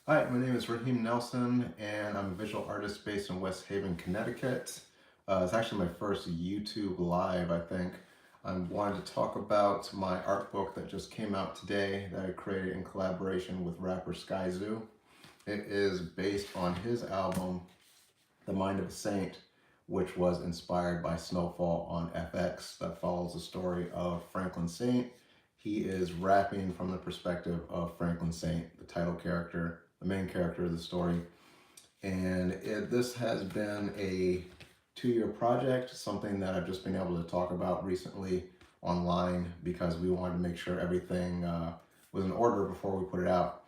Hi, my name is Raheem Nelson, and I'm a visual artist based in West Haven, Connecticut. It's actually my first YouTube live, I think. I wanted to talk about my art book that just came out today that I created in collaboration with rapper Skyzoo. It is based on his album, The Mind of a Saint, which was inspired by Snowfall on FX, that follows the story of Franklin Saint. He is rapping from the perspective of Franklin Saint, the title character, the main character of the story. And this has been a 2-year project, something that I've just been able to talk about recently online because we wanted to make sure everything was in order before we put it out.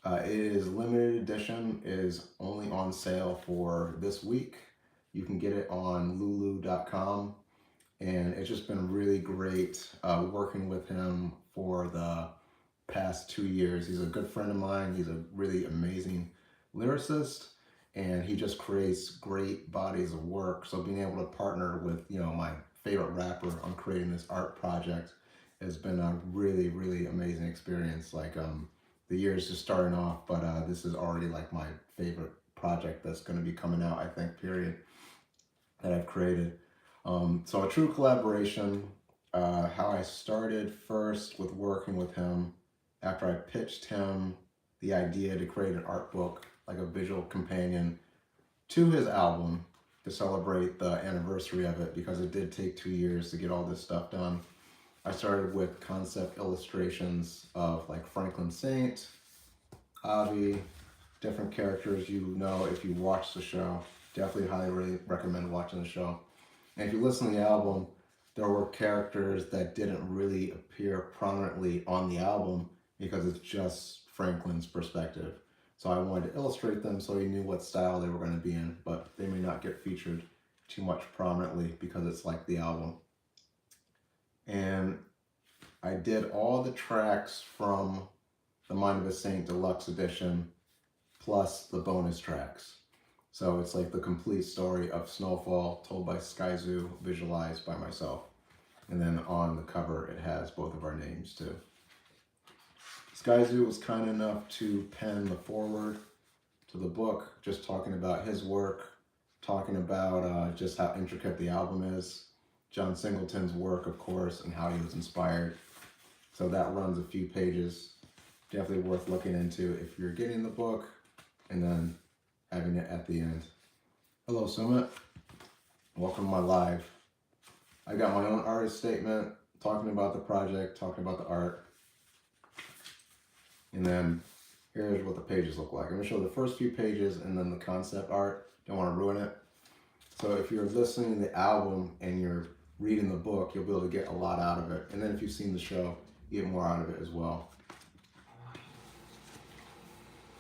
It is limited edition, is only on sale for this week. You can get it on lulu.com, and it's just been really great working with him for the past 2 years. He's a good friend of mine. He's a really amazing lyricist, and he just creates great bodies of work. So being able to partner with, my favorite rapper on creating this art project has been a really, really amazing experience. The year's just starting off, but this is already like my favorite project that's going to be coming out, I think, period, that I've created. So a true collaboration. How I started first with working with him after I pitched him the idea to create an art book, like a visual companion to his album to celebrate the anniversary of it, because it did take 2 years to get all this stuff done. I started with concept illustrations of like Franklin Saint, Avi, different characters if you watch the show. Definitely highly recommend watching the show. And if you listen to the album, there were characters that didn't really appear prominently on the album because it's just Franklin's perspective. So I wanted to illustrate them so he knew what style they were going to be in, but they may not get featured too much prominently because it's like the album. And I did all the tracks from the Mind of a Saint Deluxe Edition plus the bonus tracks. So it's like the complete story of Snowfall told by Skyzoo, visualized by myself. And then on the cover, it has both of our names too. Skyzoo was kind enough to pen the foreword to the book, just talking about his work, talking about just how intricate the album is, John Singleton's work, of course, and how he was inspired. So that runs a few pages. Definitely worth looking into if you're getting the book, and then having it at the end. Hello, Sumit. Welcome to my live. I got my own artist statement, talking about the project, talking about the art. And then here's what the pages look like. I'm gonna show the first few pages and then the concept art. Don't wanna ruin it. So if you're listening to the album and you're reading the book, you'll be able to get a lot out of it. And then if you've seen the show, you get more out of it as well.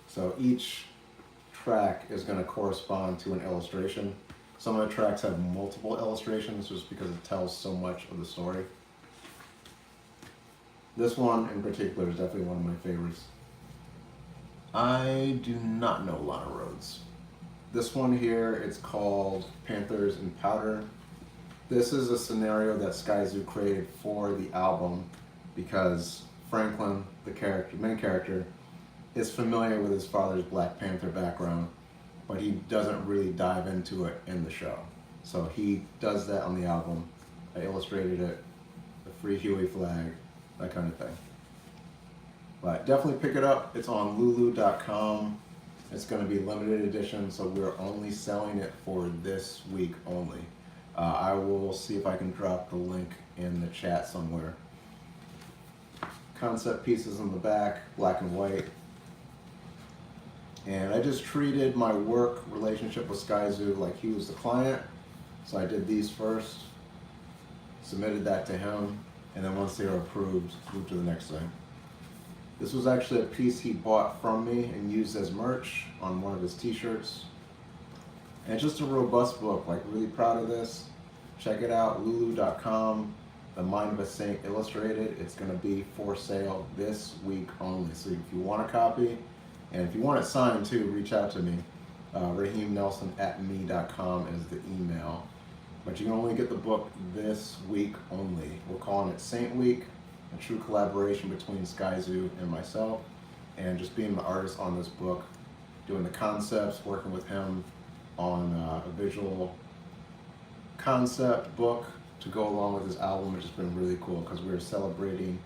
So each track is going to correspond to an illustration. Some of the tracks have multiple illustrations just because it tells so much of the story. This one in particular is definitely one of my favorites. I do not know Lana Rhodes. This one here, it's called Panthers in Powder. This is a scenario that Skyzoo created for the album because Franklin, the main character, is familiar with his father's Black Panther background, but he doesn't really dive into it in the show. So he does that on the album. I illustrated it, the Free Huey flag, that kind of thing. But definitely pick it up. It's on lulu.com. It's going to be limited edition, so we're only selling it for this week only. I will see if I can drop the link in the chat somewhere. Concept pieces in the back, black and white. And I just treated my work relationship with Skyzoo like he was the client. So I did these first, submitted that to him, and then once they were approved, moved to the next thing. This was actually a piece he bought from me and used as merch on one of his t-shirts. And it's just a robust book, like really proud of this. Check it out, lulu.com, The Mind of a Saint Illustrated. It's gonna be for sale this week only. So if you want a copy, and if you want it signed too, reach out to me. RaheemNelson@me.com is the email. But you can only get the book this week only. We're calling it Saint Week, a true collaboration between Skyzoo and myself. and just being the artist on this book, doing the concepts, working with him on a visual concept book to go along with his album, has just been really cool because we're celebrating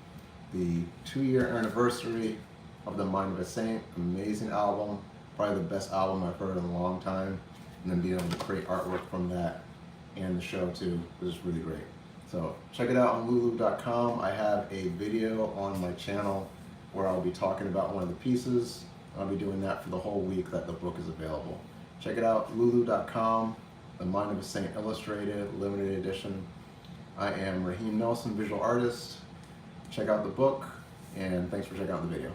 the 2-year anniversary of The Mind of a Saint. Amazing album, probably the best album I've heard in a long time, and then being able to create artwork from that and the show too was just really great. So check it out on lulu.com. I have a video on my channel where I'll be talking about one of the pieces. I'll be doing that for the whole week that the book is available. Check it out, lulu.com, The Mind of a Saint Illustrated, limited edition. I am Raheem Nelson, visual artist. Check out the book, and thanks for checking out the video.